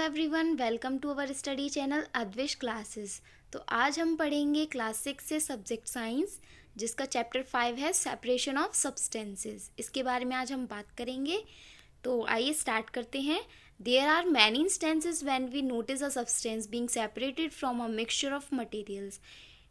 Everyone, welcome to our study channel Adwish classes. तो आज हम पढ़ेंगे क्लास 6 से सब्जेक्ट साइंस, जिसका चैप्टर 5 है सेपरेशन ऑफ सब्सटेंसेस। इसके बारे में आज हम बात करेंगे। तो आइए स्टार्ट करते हैं। There are many instances when we notice a substance being separated from a mixture of materials.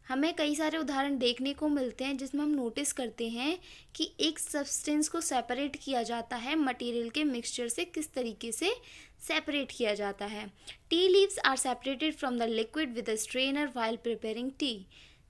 हमें कई सारे उदाहरण देखने को मिलते हैं जिसमें हम नोटिस करते हैं कि एक सब्सटेंस को सेपरेट किया जाता है मटेरियल के मिक्सचर से। किस तरीके से सेपरेट किया जाता है? Tea leaves are separated from the liquid with a strainer while preparing tea.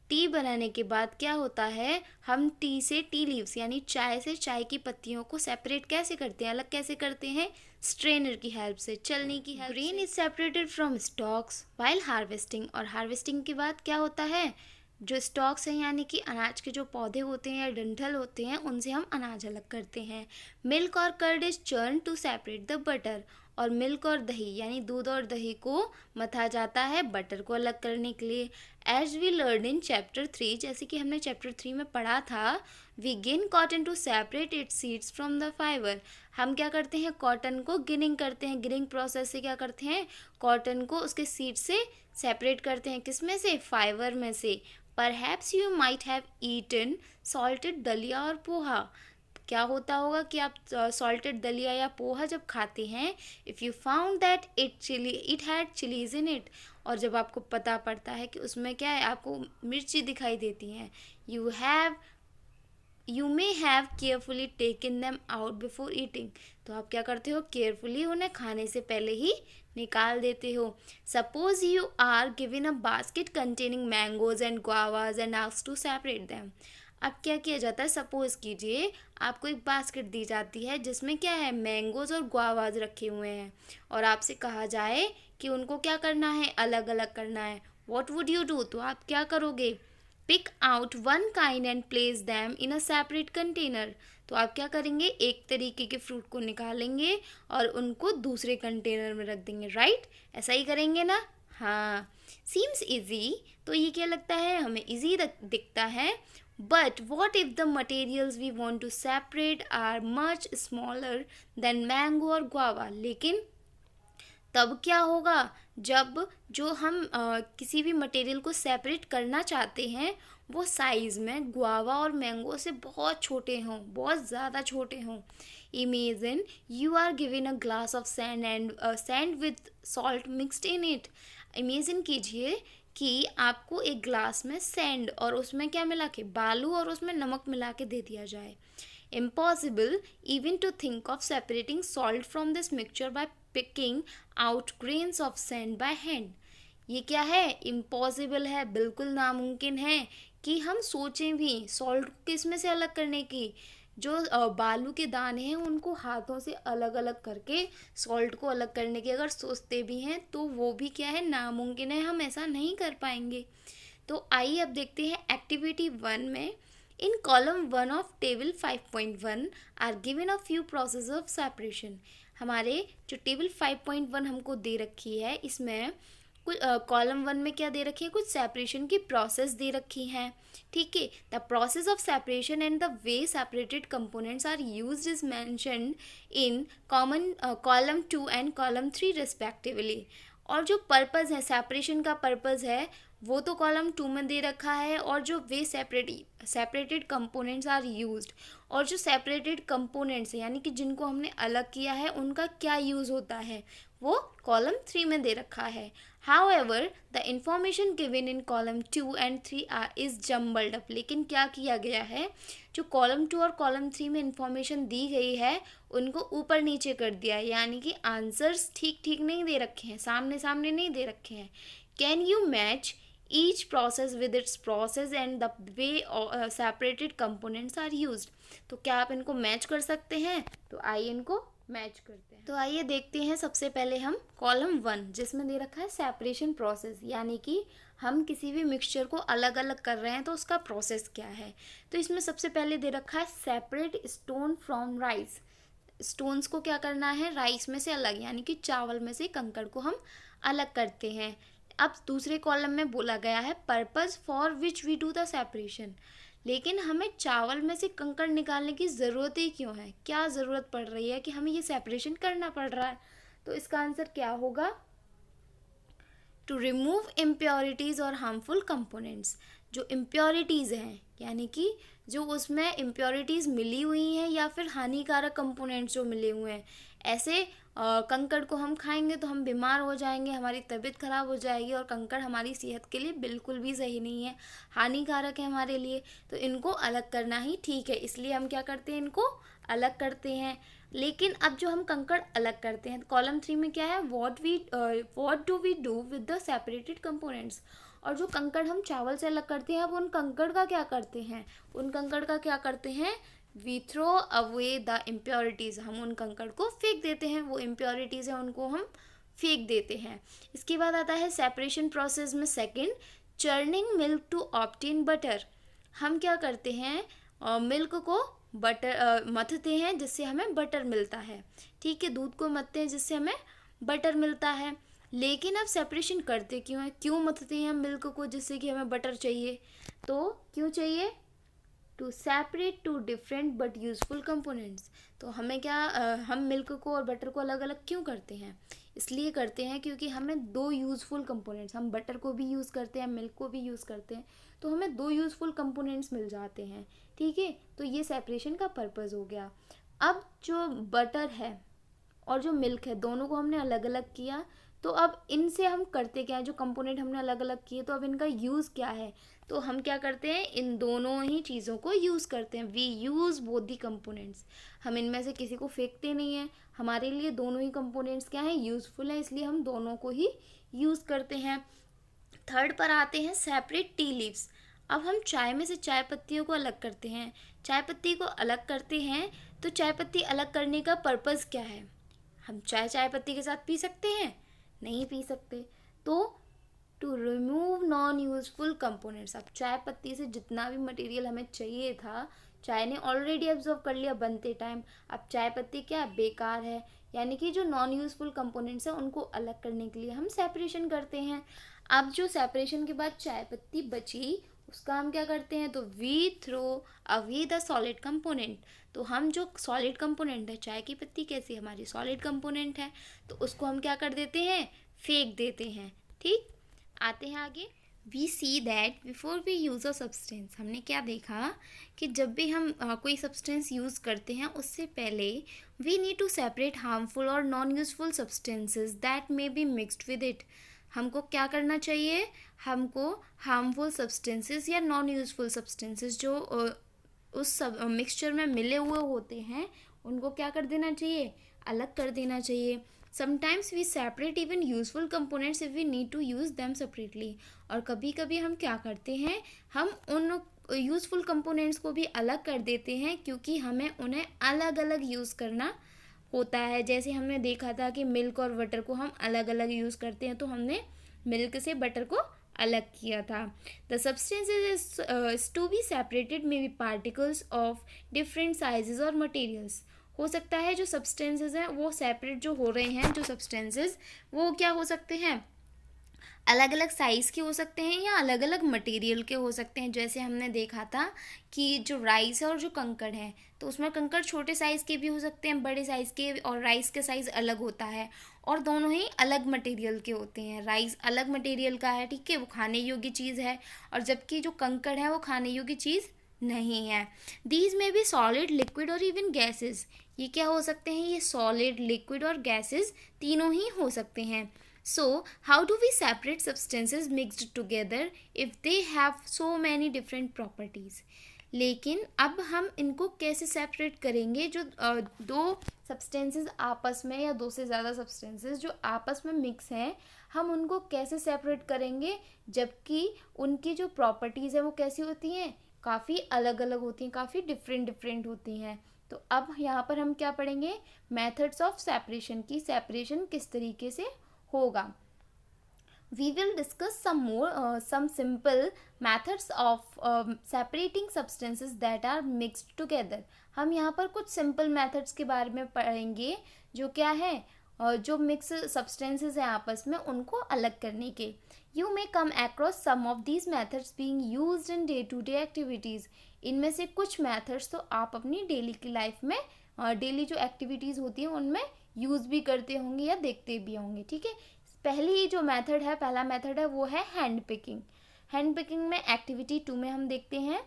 Tea बनाने के बाद क्या होता है, हम टी से टी लीव्स यानी चाय से चाय की पत्तियों को सेपरेट कैसे करते हैं, अलग कैसे करते हैं? स्ट्रेनर की हेल्प से, चलनी की हेल्प से। Grain is separated from stocks while harvesting. और हार्वेस्टिंग के बाद क्या होता है, जो स्टॉक्स हैं यानी कि अनाज के जो पौधे होते हैं या डंठल होते हैं, उनसे हम अनाज अलग करते हैं। मिल्क और curd is churn to separate the butter. और मिल्क और दही यानी दूध और दही को मथा जाता है बटर को अलग करने के लिए। As we learn in chapter 3, जैसे कि हमने चैप्टर 3 में पढ़ा था, we gin cotton to separate its seeds from the fibre. हम क्या करते हैं, कॉटन को गिनिंग करते हैं। गिनिंग प्रोसेस से क्या करते हैं, कॉटन को उसके सीड से सेपरेट करते हैं। किस में से? फाइबर में से। Perhaps you might have eaten salted daliya और पोहा। क्या होता होगा कि आप सॉल्टेड दलिया या पोहा जब खाते हैं, if you found that it had chillies in it. और जब आपको पता पड़ता है कि उसमें क्या है, आपको मिर्ची दिखाई देती हैं, you may have carefully taken them out before eating. तो आप क्या करते हो, केयरफुली उन्हें खाने से पहले ही निकाल देते हो। Suppose you are given a basket containing mangoes and guavas and asked to separate them. अब क्या किया जाता है, सपोज कीजिए आपको एक बास्केट दी जाती है जिसमें क्या है, मैंगोज और गुआवाज रखे हुए हैं, और आपसे कहा जाए कि उनको क्या करना है, अलग अलग करना है। What would you do? तो आप क्या करोगे, pick out one kind and place them in a separate container. तो आप क्या करेंगे, एक तरीके के फ्रूट को निकालेंगे और उनको दूसरे कंटेनर में रख देंगे। राइट, ऐसा ही करेंगे ना? हाँ, सीम्स इजी। तो ये क्या लगता है, हमें इजी दिखता है। But what if the materials we want to separate are much smaller than mango और गुआवा। लेकिन तब क्या होगा, जब जो हम किसी भी मटेरियल को सेपरेट करना चाहते हैं वो साइज़ में गुआवा और मैंगो से बहुत छोटे हों, बहुत ज़्यादा छोटे हों। Imagine you are given a glass of sand and sand with salt mixed in it. Imagine कीजिए कि आपको एक ग्लास में सैंड और उसमें क्या मिला के, बालू और उसमें नमक मिला के दे दिया जाए। Impossible even to think of separating salt from this mixture by picking out grains of sand by hand. ये क्या है, इम्पॉसिबल है, बिल्कुल नामुमकिन है कि हम सोचें भी सॉल्ट को किस में से अलग करने की। जो बालू के दाने हैं उनको हाथों से अलग अलग करके सॉल्ट को अलग करने की अगर सोचते भी हैं तो वो भी क्या है, नामुमकिन है, हम ऐसा नहीं कर पाएंगे। तो आइए अब देखते हैं एक्टिविटी 1 में। In column 1 of table 5.1 are given a few processes of separation. हमारे जो टेबल 5.1 हमको दे रखी है, इसमें कुछ कॉलम 1 में क्या दे रखी है, कुछ सेपरेशन की प्रोसेस दे रखी हैं। ठीक है, the process of separation and the way separated components are used is mentioned in column 2 and column 3 respectively. और जो पर्पज़ है, सेपरेशन का पर्पज़ है, वो तो कॉलम 2 में दे रखा है। और जो वे सेपरेटेड कंपोनेंट्स आर यूज्ड, और जो सेपरेटेड कंपोनेंट्स हैं यानी कि जिनको हमने अलग किया है उनका क्या यूज़ होता है, वो कॉलम 3 में दे रखा है। However the information given in column 2 and 3 is jumbled up. लेकिन क्या किया गया है, जो कॉलम 2 और कॉलम 3 में इंफॉर्मेशन दी गई है उनको ऊपर नीचे कर दिया है, यानी कि आंसर्स ठीक ठीक नहीं दे रखे हैं, सामने सामने नहीं दे रखे हैं। Can you match each process with its process and the way separated components are used? तो क्या आप इनको मैच कर सकते हैं? तो आइए इनको मैच करते हैं। तो आइए देखते हैं सबसे पहले हम कॉलम 1 जिसमें दे रखा है सेपरेशन प्रोसेस, यानी कि हम किसी भी मिक्सचर को अलग अलग कर रहे हैं तो उसका प्रोसेस क्या है। तो इसमें सबसे पहले दे रखा है separate stone from rice. Stones को क्या करना है, राइस में से अलग, यानी कि चावल में से कंकड़ को हम अलग करते हैं। अब दूसरे कॉलम में बोला गया है purpose for which we do the separation. लेकिन हमें चावल में से कंकड़ निकालने की ज़रूरत ही क्यों है, क्या ज़रूरत पड़ रही है कि हमें ये सेपरेशन करना पड़ रहा है? तो इसका आंसर क्या होगा, टू रिमूव इम्प्योरिटीज़ और हार्मफुल कंपोनेंट्स। जो इम्प्योरिटीज़ हैं यानी कि जो उसमें इम्प्योरिटीज़ मिली हुई हैं या फिर हानिकारक कंपोनेंट्स जो मिले हुए हैं, ऐसे कंकड़ को हम खाएंगे तो हम बीमार हो जाएंगे, हमारी तबीयत खराब हो जाएगी, और कंकड़ हमारी सेहत के लिए बिल्कुल भी सही नहीं है, हानिकारक है हमारे लिए। तो इनको अलग करना ही ठीक है, इसलिए हम क्या करते हैं, इनको अलग करते हैं। लेकिन अब जो हम कंकड़ अलग करते हैं, कॉलम 3 में क्या है, what do we do with the separated components. और जो कंकड़ हम चावल से अलग करते हैं, अब उन कंकड़ का क्या करते हैं, उन कंकड़ का क्या करते हैं, we throw away the impurities. हम उन कंकड़ को फेंक देते हैं, वो इम्प्योरिटीज़ हैं उनको हम फेंक देते हैं। इसके बाद आता है सेपरेशन प्रोसेस में second, churning milk to obtain butter. हम क्या करते हैं, मिल्क को बटर मथते हैं जिससे हमें बटर मिलता है, ठीक है, दूध को मथते हैं जिससे हमें बटर मिलता है। लेकिन अब सेपरेशन करते क्यों है, क्यों मथते हैं हम मिल्क को जिससे कि हमें बटर चाहिए, तो क्यों चाहिए, to separate two different but useful components. तो हमें क्या हम मिल्क को और बटर को अलग अलग क्यों करते हैं, इसलिए करते हैं क्योंकि हमें दो यूज़फुल कंपोनेंट्स, हम बटर को भी यूज़ करते हैं, मिल्क को भी यूज़ करते हैं, तो हमें दो यूज़फुल कंपोनेंट्स मिल जाते हैं, ठीक है। तो ये सेपरेशन का पर्पज़ हो गया। अब जो बटर है और जो मिल्क है, दोनों को हमने अलग अलग किया, तो अब इनसे हम करते क्या है, जो कंपोनेंट हमने अलग अलग किए, तो अब इनका यूज़ क्या है, तो हम क्या करते हैं, इन दोनों ही चीज़ों को यूज़ करते हैं। We use both the components, हम इनमें से किसी को फेंकते नहीं हैं, हमारे लिए दोनों ही कंपोनेंट्स क्या हैं, यूज़फुल हैं, इसलिए हम दोनों को ही यूज़ करते हैं। थर्ड पर आते हैं सेपरेट टी लीव्स। अब हम चाय में से चाय पत्तियों को अलग करते हैं, चाय पत्ती को अलग करते हैं, तो चाय पत्ती अलग करने का पर्पज़ क्या है, हम चाय पत्ती के साथ पी सकते हैं, नहीं पी सकते, तो to remove non useful components. अब चाय पत्ती से जितना भी मटेरियल हमें चाहिए था, चाय ने ऑलरेडी एब्जॉर्व कर लिया बनते टाइम, अब चाय पत्ती क्या बेकार है, यानी कि जो नॉन यूजफुल कंपोनेंट्स हैं उनको अलग करने के लिए हम सेपरेशन करते हैं। अब जो सेपरेशन के बाद चाय पत्ती बची, उसका हम क्या करते हैं, तो we throw away the solid component. तो हम जो सॉलिड कंपोनेंट है, चाय की पत्ती कैसी हमारी सॉलिड कंपोनेंट है, तो उसको हम क्या कर देते हैं, फेंक देते हैं, ठीक। आते हैं आगे, we see that before we use a substance. हमने क्या देखा कि जब भी हम कोई सब्सटेंस यूज़ करते हैं, उससे पहले we need to separate harmful और non useful substances that may be mixed with इट। हमको क्या करना चाहिए, हमको हार्मफुल सब्सटेंसेस या नॉन यूजफुल सब्सटेंसेस जो उस सब मिक्सचर में मिले हुए होते हैं, उनको क्या कर देना चाहिए, अलग कर देना चाहिए। Sometimes we separate even useful components if we need to use them separately. और कभी कभी हम क्या करते हैं, हम उन यूज़फुल कंपोनेंट्स को भी अलग कर देते हैं क्योंकि हमें उन्हें अलग अलग यूज़ करना होता है। जैसे हमने देखा था कि मिल्क और बटर को हम अलग अलग यूज़ करते हैं, तो हमने मिल्क से बटर को अलग किया था। The substances to be separated may be particles of different sizes और मटेरियल्स। हो सकता है जो सब्सटेंसेस हैं वो सेपरेट जो हो रहे हैं, जो सब्सटेंसेस वो क्या हो सकते हैं, अलग अलग साइज़ के हो सकते हैं या अलग अलग मटेरियल के हो सकते हैं। जैसे हमने देखा था कि जो राइस है और जो कंकड़ है, तो उसमें कंकड़ छोटे साइज़ के भी हो सकते हैं, बड़े साइज़ के, और राइस का साइज़ अलग होता है, और दोनों ही अलग मटेरियल के होते हैं। राइस अलग मटेरियल का है, ठीक है, वो खाने योग्य चीज़ है, और जबकि जो कंकड़ है वो खाने योग्य चीज़ नहीं है। दीज में भी सॉलिड, लिक्विड और इवन गैसेस। ये क्या हो सकते हैं, ये सॉलिड, लिक्विड और गैसेस तीनों ही हो सकते हैं। So, how do we separate substances mixed together if they have so many different properties? लेकिन अब हम इनको कैसे सेपरेट करेंगे, जो दो सब्सटेंसेस आपस में या दो से ज़्यादा सब्सटेंसेस जो आपस में मिक्स हैं, हम उनको कैसे सेपरेट करेंगे जबकि उनकी जो प्रॉपर्टीज़ है वो कैसी होती हैं, काफ़ी अलग अलग होती हैं, काफ़ी डिफरेंट होती हैं। तो अब यहाँ पर हम क्या पढ़ेंगे, मेथड्स ऑफ सेपरेशन की, सेपरेशन किस तरीके से होगा। We will discuss some simple methods of separating substances that are mixed together. हम यहाँ पर कुछ simple methods के बारे में पढ़ेंगे जो क्या है, जो मिक्स सब्सटेंसेस हैं आपस में उनको अलग करने के। You may come across some of these methods being used in day-to-day activities. इनमें से कुछ methods तो आप अपनी डेली की लाइफ में, डेली जो एक्टिविटीज़ होती हैं उनमें यूज़ भी करते होंगे या देखते भी होंगे, ठीक है। पहली जो मेथड है, पहला मेथड है वो है हैंड पिकिंग। हैंड पिकिंग में एक्टिविटी 2 में हम देखते हैं,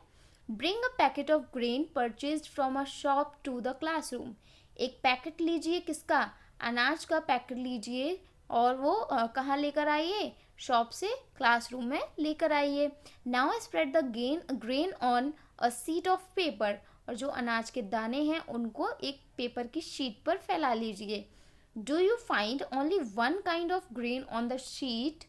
bring a packet of grain purchased from a shop to the classroom. एक पैकेट लीजिए, किसका, अनाज का पैकेट लीजिए और वो कहाँ लेकर आइए, शॉप से क्लासरूम में लेकर आइए। Now spread the grain on a sheet of paper, और जो अनाज के दाने हैं उनको एक पेपर की शीट पर फैला लीजिए। Do you find only one kind of grain on the sheet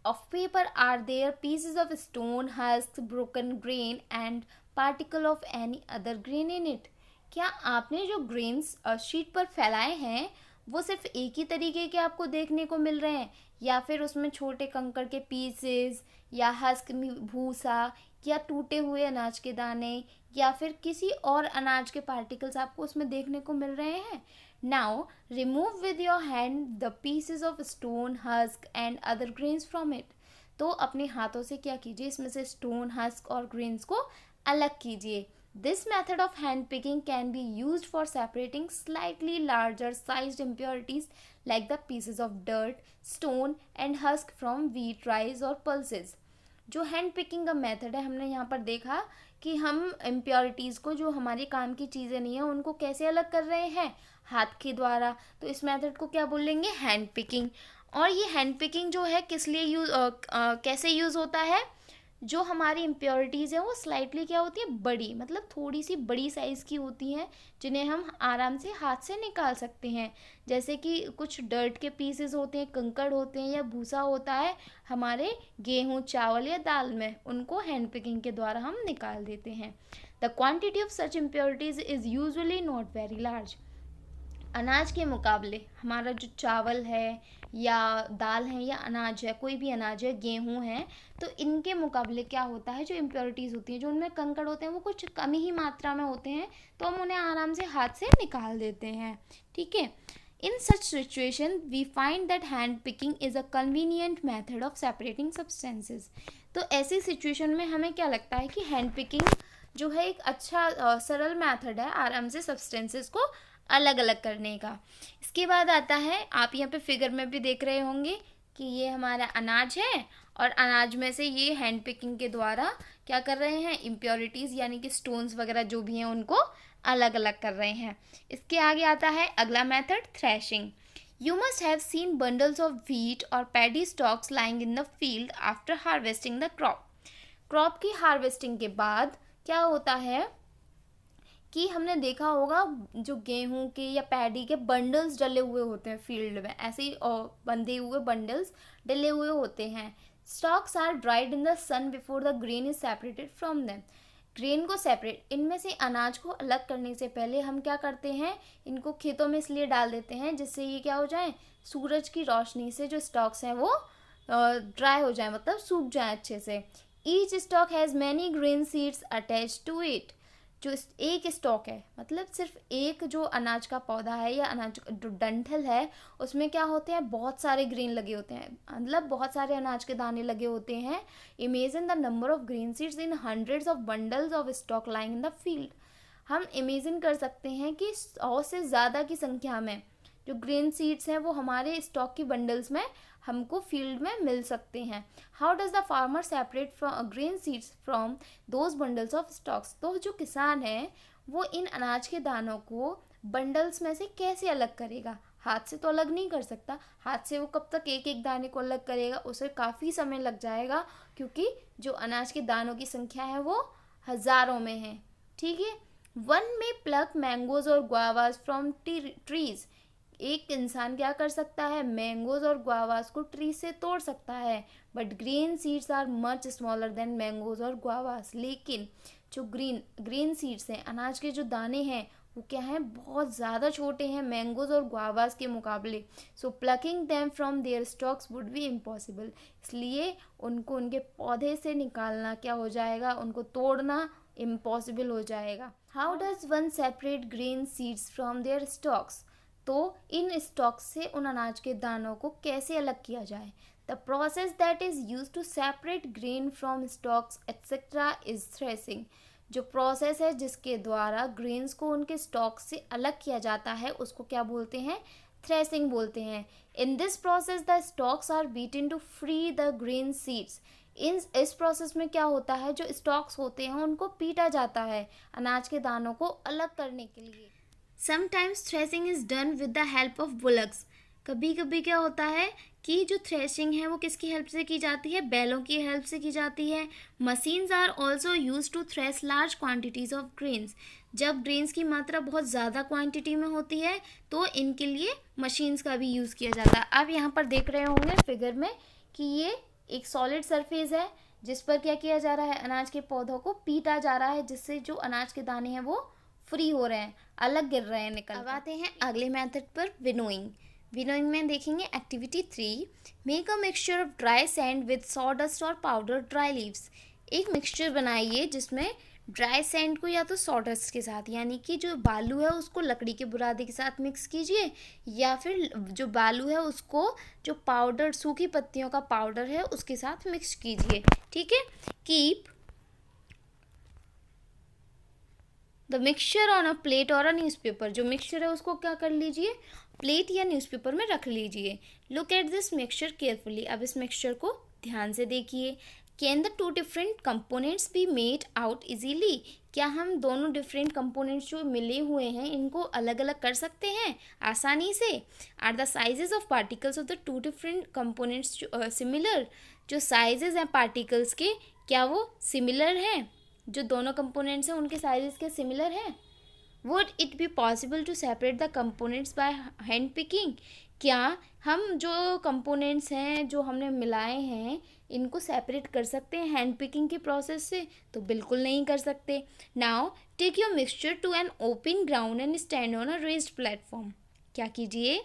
of paper? Are there pieces of stone, husks, broken grain and particle of any other grain in it? क्या आपने जो grains sheet पर फैलाए हैं वो सिर्फ एक ही तरीके के आपको देखने को मिल रहे हैं, या फिर उसमें छोटे कंकड़ के पीसेस या हस्क भूसा या टूटे हुए अनाज के दाने या फिर किसी और अनाज के पार्टिकल्स आपको उसमें देखने को मिल रहे हैं? Now remove with your hand the pieces of stone, husk and other grains from it. तो अपने हाथों से क्या कीजिए, इसमें से स्टोन, हस्क और ग्रेन्स को अलग कीजिए। This method of hand picking can be used for separating slightly larger sized impurities like the pieces of dirt, stone and husk from wheat, rice और pulses. जो हैंड पिकिंग का method है, हमने यहाँ पर देखा कि हम इम्प्योरिटीज़ को, जो हमारे काम की चीज़ें नहीं है, उनको कैसे अलग कर रहे हैं, हाथ के द्वारा। तो इस मेथड को क्या बोलेंगे, हैंड पिकिंग। और ये हैंड पिकिंग जो है किस लिए कैसे यूज़ होता है, जो हमारी इम्प्योरिटीज़ हैं वो स्लाइटली क्या होती है, बड़ी, मतलब थोड़ी सी बड़ी साइज़ की होती हैं, जिन्हें हम आराम से हाथ से निकाल सकते हैं। जैसे कि कुछ डर्ट के पीसेस होते हैं, कंकड़ होते हैं या भूसा होता है हमारे गेहूँ, चावल या दाल में, उनको हैंड पिकिंग के द्वारा हम निकाल देते हैं। The quantity of such impurities is usually not very large. अनाज के मुकाबले हमारा जो चावल है या दाल है या अनाज है, कोई भी अनाज है, गेहूं है, तो इनके मुकाबले क्या होता है, जो इम्प्योरिटीज़ होती हैं, जो उनमें कंकड़ होते हैं, वो कुछ कम ही मात्रा में होते हैं, तो हम उन्हें आराम से हाथ से निकाल देते हैं। ठीक है। In such situation we find that hand picking is a convenient method of separating substances. तो ऐसी सिचुएशन में हमें क्या लगता है कि हैंड पिकिंग जो है एक अच्छा सरल मैथड है आराम से सब्सटेंसेस को अलग अलग करने का। इसके बाद आता है, आप यहाँ पे फिगर में भी देख रहे होंगे कि ये हमारा अनाज है और अनाज में से ये हैंड पिकिंग के द्वारा क्या कर रहे हैं, इम्प्योरिटीज़ यानी कि स्टोन्स वगैरह जो भी हैं उनको अलग अलग कर रहे हैं। इसके आगे आता है अगला method, threshing. You must have seen bundles of wheat और paddy stalks lying in the field after harvesting the crop. Crop की हार्वेस्टिंग के बाद क्या होता है कि हमने देखा होगा जो गेहूं के या पैडी के बंडल्स डले हुए होते हैं फील्ड में, ऐसे ही बंधे हुए बंडल्स डले हुए होते हैं। Stalks are dried in the sun before the grain is separated from them. Grain को सेपरेट, इनमें से अनाज को अलग करने से पहले हम क्या करते हैं, इनको खेतों में इसलिए डाल देते हैं जिससे ये क्या हो जाए, सूरज की रोशनी से जो स्टॉक्स हैं वो ड्राई हो जाए, मतलब सूख जाए अच्छे से। Each stalk has many grain seeds attached to it. जो एक स्टॉक है, मतलब सिर्फ एक जो अनाज का पौधा है या अनाज जो डंठल है, उसमें क्या होते हैं, बहुत सारे ग्रेन लगे होते हैं, मतलब बहुत सारे अनाज के दाने लगे होते हैं। Imagine the number of grain seeds in hundreds of bundles of stock lying in the field. हम इमेजिन कर सकते हैं कि 100 से ज़्यादा की संख्या में जो ग्रेन सीड्स हैं वो हमारे स्टॉक की बंडल्स में हमको फील्ड में मिल सकते हैं। How does the farmer separate from grain seeds from those bundles of stocks. तो जो किसान है वो इन अनाज के दानों को बंडल्स में से कैसे अलग करेगा, हाथ से तो अलग नहीं कर सकता। हाथ से वो कब तक एक एक दाने को अलग करेगा, उसे काफ़ी समय लग जाएगा, क्योंकि जो अनाज के दानों की संख्या है वो हज़ारों में है। ठीक है। वन में प्लक मैंगोज और गुआवाज फ्रॉम ट्रीज। एक इंसान क्या कर सकता है, मैंगोज और गुआवास को ट्री से तोड़ सकता है, but green seeds are much smaller than mangoes और गुआवास। लेकिन जो ग्रीन सीड्स हैं, अनाज के जो दाने हैं, वो क्या हैं, बहुत ज़्यादा छोटे हैं मैंगोज और गुआवास के मुकाबले। So plucking them from their stalks would be impossible. इसलिए उनको उनके पौधे से निकालना क्या हो जाएगा, उनको तोड़ना इम्पॉसिबल हो जाएगा। How does one separate green seeds from their stalks. तो इन स्टॉक से उन अनाज के दानों को कैसे अलग किया जाए। The process that is used to separate grain from stalks etcetera is threshing. जो प्रोसेस है जिसके द्वारा ग्रेन्स को उनके स्टॉक से अलग किया जाता है उसको क्या बोलते हैं, थ्रेसिंग बोलते हैं। In this process the stalks are beaten to free the grain seeds. इस प्रोसेस में क्या होता है, जो स्टॉक्स होते हैं उनको पीटा जाता है अनाज के दानों को अलग करने के लिए। Sometimes threshing is done with the help of bullocks. कभी कभी क्या होता है कि जो थ्रेशिंग है वो किसकी हेल्प से की जाती है, बैलों की हेल्प से की जाती है। Machines are also used to thresh large quantities of grains. जब ग्रेन्स की मात्रा बहुत ज़्यादा क्वांटिटी में होती है तो इनके लिए मशीन्स का भी यूज़ किया जाता है। आप यहाँ पर देख रहे होंगे फिगर में कि ये एक सॉलिड सरफेस है जिस पर क्या किया जा रहा है, अनाज के पौधों को पीटा जा रहा है, जिससे जो अनाज के दाने हैं वो फ्री हो रहे हैं, अलग गिर रहे हैं निकल। अब आते हैं अगले मेथड पर, विनोइंग। विनोइंग में देखेंगे activity 3, make a mixture of dry sand with sawdust और पाउडर ड्राई लीव्स। एक मिक्सचर बनाइए जिसमें ड्राई सैंड को या तो सॉडस्ट के साथ, यानी कि जो बालू है उसको लकड़ी के बुरादे के साथ मिक्स कीजिए, या फिर जो बालू है उसको जो पाउडर, सूखी पत्तियों का पाउडर है उसके साथ मिक्स कीजिए। ठीक है। Keep the mixture on a plate और अ न्यूज़पेपर। जो मिक्सचर है उसको क्या कर लीजिए, प्लेट या न्यूज़पेपर में रख लीजिए। Look at this mixture carefully. अब इस मिक्सचर को ध्यान से देखिए। Can the two different components be made out easily. क्या हम दोनों डिफरेंट कंपोनेंट्स जो मिले हुए हैं इनको अलग अलग कर सकते हैं आसानी से। Are the sizes of particles of the two different components similar. जो साइजेस हैं पार्टिकल्स के, क्या वो सिमिलर हैं, जो दोनों कंपोनेंट्स हैं उनके साइजेस के सिमिलर हैं। Would it be possible to separate the components by hand picking. क्या हम जो कंपोनेंट्स हैं जो हमने मिलाए हैं इनको सेपरेट कर सकते हैं हैंड पिकिंग के प्रोसेस से? तो बिल्कुल नहीं कर सकते। Now take your mixture to an open ground and stand on a raised platform. क्या कीजिए,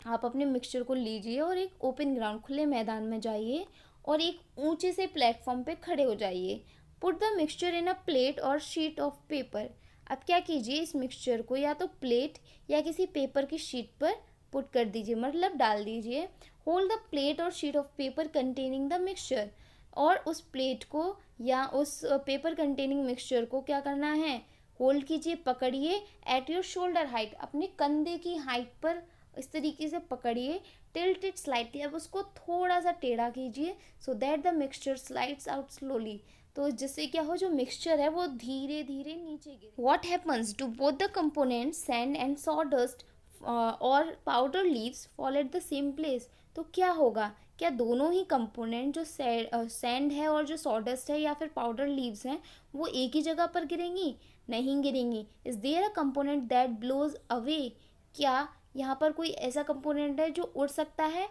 आप अपने मिक्सचर को लीजिए और एक ओपन ग्राउंड, खुले मैदान में जाइए और एक ऊंचे से प्लेटफॉर्म पे खड़े हो जाइए। Put the mixture in a plate और शीट ऑफ पेपर। अब क्या कीजिए, इस मिक्सचर को या तो प्लेट या किसी पेपर की शीट पर पुट कर दीजिए, मतलब डाल दीजिए। होल्ड द प्लेट और sheet of paper containing the mixture. और उस प्लेट को या उस पेपर कंटेनिंग मिक्सचर को क्या करना है, होल्ड कीजिए, पकड़िए एट योर शोल्डर हाइट, अपने कंधे की हाइट पर इस तरीके से पकड़िए। टिल्ट इट स्लाइटली, अब उसको थोड़ा सा टेढ़ा कीजिए, so that the mixture slides out slowly. तो जिससे क्या हो, जो मिक्सचर है वो धीरे धीरे नीचे गिरे। What happens to both the components sand and sawdust और powder leaves fall at the same place. तो क्या होगा, क्या दोनों ही कंपोनेंट जो सैंड है और जो सॉडस्ट है या फिर पाउडर लीव्स हैं वो एक ही जगह पर गिरेंगी? नहीं गिरेंगी। Is there a component that blows away. क्या यहाँ पर कोई ऐसा कंपोनेंट है जो उड़ सकता है?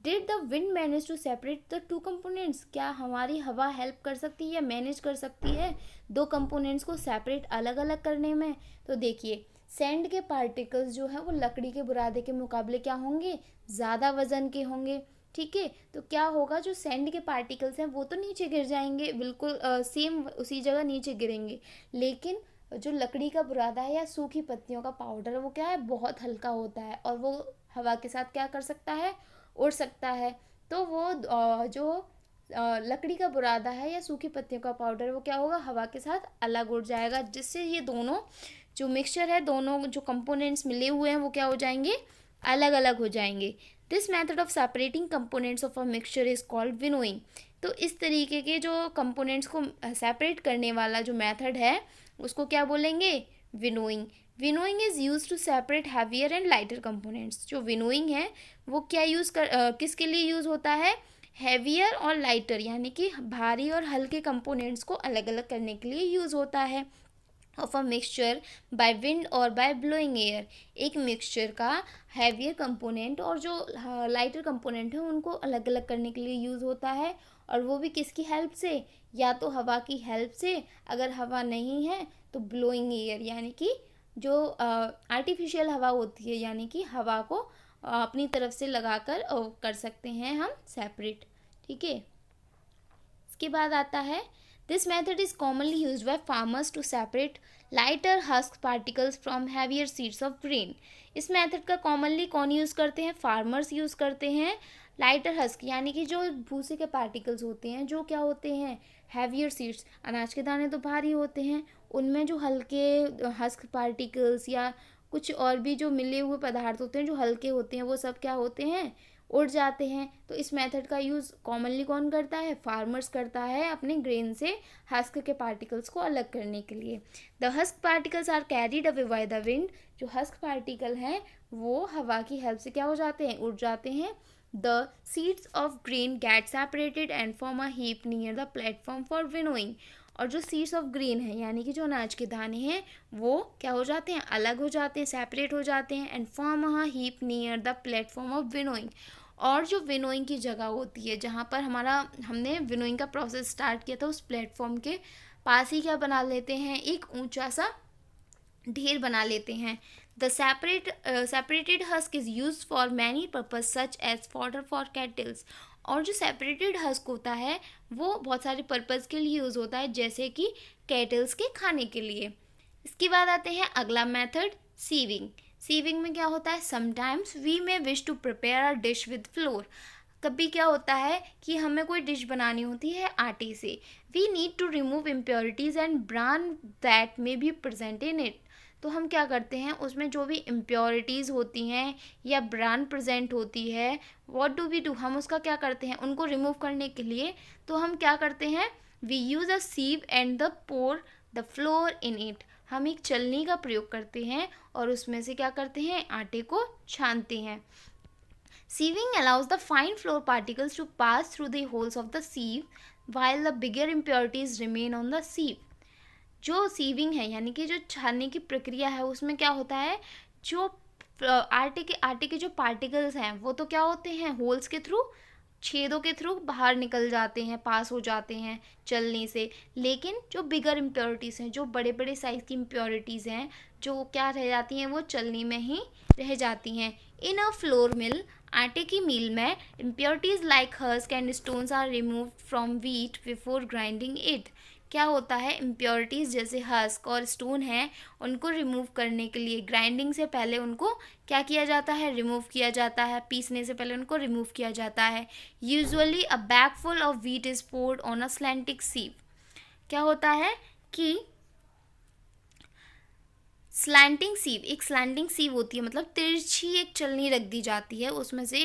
Did the wind manage to separate the two components. क्या हमारी हवा हेल्प कर सकती है या मैनेज कर सकती है दो कंपोनेंट्स को सेपरेट अलग अलग करने में? तो देखिए, सैंड के पार्टिकल्स जो है वो लकड़ी के बुरादे के मुकाबले क्या होंगे, ज़्यादा वजन के होंगे। ठीक है, तो क्या होगा, जो सैंड के पार्टिकल्स हैं वो तो नीचे गिर जाएंगे, बिल्कुल सेम उसी जगह नीचे गिरेंगे। लेकिन जो लकड़ी का बुरादा है या सूखी पत्तियों का पाउडर है वो क्या है, बहुत हल्का होता है और वो हवा के साथ क्या कर सकता है, उड़ सकता है। तो वो जो लकड़ी का बुरादा है या सूखी पत्तियों का पाउडर वो क्या होगा, हवा के साथ अलग उड़ जाएगा, जिससे ये दोनों जो मिक्सचर है, दोनों जो कंपोनेंट्स मिले हुए हैं वो क्या हो जाएंगे, अलग अलग हो जाएंगे। This method of separating components of a mixture is called winnowing. तो इस तरीके के जो कंपोनेंट्स को सेपरेट करने वाला जो मेथड है उसको क्या बोलेंगे, winnowing. Winnowing is used to separate heavier and lighter components. जो विनोइंग है वो क्या किसके लिए यूज़ होता है, हैवियर और लाइटर, यानी कि भारी और हल्के कंपोनेंट्स को अलग अलग करने के लिए यूज़ होता है। Of a mixture by wind और बाय ब्लोइंग एयर। एक मिक्सचर का हैवियर कंपोनेंट और जो लाइटर कंपोनेंट है उनको अलग अलग करने के लिए यूज़ होता है, और वो भी किसकी हेल्प से, या तो हवा की हेल्प से, अगर हवा नहीं है तो ब्लोइंग एयर, यानी कि जो आर्टिफिशियल हवा होती है, यानी कि हवा को अपनी तरफ से लगाकर कर सकते हैं हम सेपरेट। ठीक है, इसके बाद आता है, this method is commonly used by farmers to separate lighter husk particles from heavier seeds of grain. इस मेथड का कॉमनली कौन यूज़ करते हैं, फार्मर्स यूज़ करते हैं। लाइटर हस्क यानी कि जो भूसे के पार्टिकल्स होते हैं, जो क्या होते हैं, हैवियर सीड्स, अनाज के दाने तो भारी होते हैं, उनमें जो हल्के हस्क पार्टिकल्स या कुछ और भी जो मिले हुए पदार्थ होते हैं जो हल्के होते हैं वो सब क्या होते हैं, उड़ जाते हैं। तो इस मेथड का यूज़ कॉमनली कौन करता है, फार्मर्स करता है अपने ग्रेन से हस्क के पार्टिकल्स को अलग करने के लिए। The husk particles are carried away by the wind, जो हस्क पार्टिकल हैं वो हवा की हेल्प से क्या हो जाते हैं, उड़ जाते हैं। The seeds of grain get separated and form a heap near the platform for winnowing, और जो सीड्स ऑफ ग्रेन है यानी कि जो अनाज के दाने हैं वो क्या हो जाते हैं, अलग हो जाते हैं, सेपरेट हो जाते हैं, and form a heap near the platform of winnowing. और जो विनोइंग की जगह होती है जहाँ पर हमने विनोइंग का प्रोसेस स्टार्ट किया था उस प्लेटफॉर्म के पास ही क्या बना लेते हैं, एक ऊंचा सा ढेर बना लेते हैं। The separated husk is used for many purpose such as fodder for cattles, और जो सेपरेटेड हस्क होता है वो बहुत सारे पर्पज़ के लिए यूज़ होता है, जैसे कि कैटल्स के खाने के लिए। इसके बाद आते हैं अगला मेथड, सीविंग। सीविंग में क्या होता है, sometimes we may wish to prepare a dish with flour, कभी क्या होता है कि हमें कोई डिश बनानी होती है आटे से। We need to remove impurities and bran that may be present in it, तो हम क्या करते हैं उसमें जो भी इम्प्योरिटीज़ होती हैं या ब्रान प्रेजेंट होती है, व्हाट डू वी डू, हम उसका क्या करते हैं, उनको रिमूव करने के लिए तो हम क्या करते हैं, we use a sieve and the pour the flour in it, हम एक चलनी का प्रयोग करते हैं और उसमें से क्या करते हैं, आटे को छानते हैं। Sieving allows the fine flour particles to pass through the holes of the sieve while the bigger impurities remain on the sieve. जो सीविंग है यानी कि जो छानने की प्रक्रिया है उसमें क्या होता है, जो आटे के जो पार्टिकल्स हैं वो तो क्या होते हैं, होल्स के थ्रू, छेदों के थ्रू बाहर निकल जाते हैं, पास हो जाते हैं चलने से, लेकिन जो बिगर इम्प्योरिटीज़ हैं, जो बड़े बड़े साइज़ की इम्प्योरिटीज़ हैं, जो क्या रह जाती हैं, वो चलनी में ही रह जाती हैं। इन अ फ्लोर मिल, आटे की मील में, impurities like husk and stones are removed from wheat before grinding it. क्या होता है, इम्प्योरिटीज़ जैसे हस्क और स्टोन हैं उनको रिमूव करने के लिए ग्राइंडिंग से पहले उनको क्या किया जाता है, रिमूव किया जाता है, पीसने से पहले उनको रिमूव किया जाता है। Usually a bag full of wheat is poured on a slanting sieve. क्या होता है कि स्लैंटिंग सीव, एक स्लैंटिंग सीव होती है, मतलब तिरछी एक चलनी रख दी जाती है, उसमें से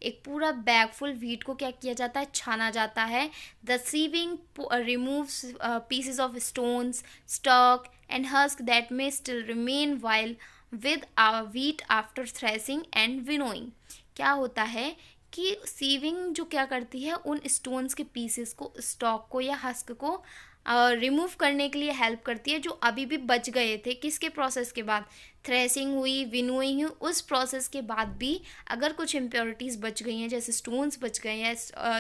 एक पूरा बैग फुल व्हीट को क्या किया जाता है, छाना जाता है। The sieving removes pieces of stones, stalk and husk that may still remain while with wheat after threshing and winnowing. क्या होता है कि सीविंग जो क्या करती है, उन स्टोन्स के पीसेस को, स्टॉक को या हस्क को रिमूव करने के लिए हेल्प करती है, जो अभी भी बच गए थे। किसके प्रोसेस के बाद, थ्रेसिंग हुई, विनोइंग हुई, उस प्रोसेस के बाद भी अगर कुछ इम्प्योरिटीज़ बच गई हैं, जैसे स्टोन्स बच गए हैं,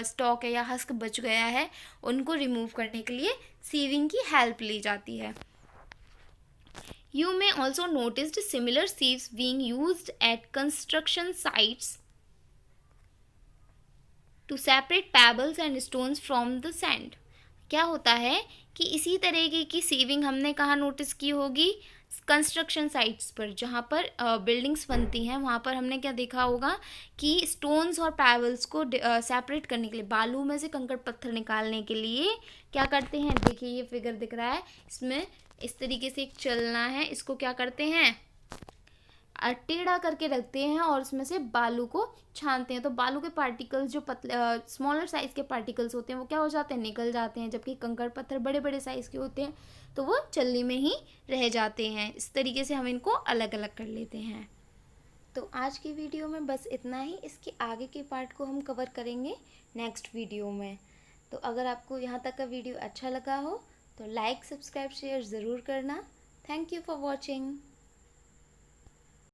स्टॉक है या हस्क बच गया है, उनको रिमूव करने के लिए सीविंग की हेल्प ली जाती है। You may also notice similar sieves being used at construction sites to separate pebbles and stones from the sand. क्या होता है कि इसी तरीके की सीविंग हमने कहाँ नोटिस की होगी, कंस्ट्रक्शन साइट्स पर, जहाँ पर बिल्डिंग्स बनती हैं वहाँ पर हमने क्या देखा होगा कि स्टोन्स और पैवल्स को सेपरेट करने के लिए, बालू में से कंकड़ पत्थर निकालने के लिए क्या करते हैं, देखिए ये फिगर दिख रहा है, इसमें इस तरीके से एक चलना है, इसको क्या करते हैं, टेढ़ा करके रखते हैं और उसमें से बालू को छानते हैं। तो बालू के पार्टिकल्स जो स्मॉलर साइज़ के पार्टिकल्स होते हैं वो क्या हो जाते हैं, निकल जाते हैं, जबकि कंकड़ पत्थर बड़े बड़े साइज़ के होते हैं तो वो चलनी में ही रह जाते हैं। इस तरीके से हम इनको अलग अलग कर लेते हैं। तो आज की वीडियो में बस इतना ही, इसके आगे के पार्ट को हम कवर करेंगे नेक्स्ट वीडियो में। तो अगर आपको यहाँ तक का वीडियो अच्छा लगा हो तो लाइक, सब्सक्राइब, शेयर ज़रूर करना। Thank you for watching.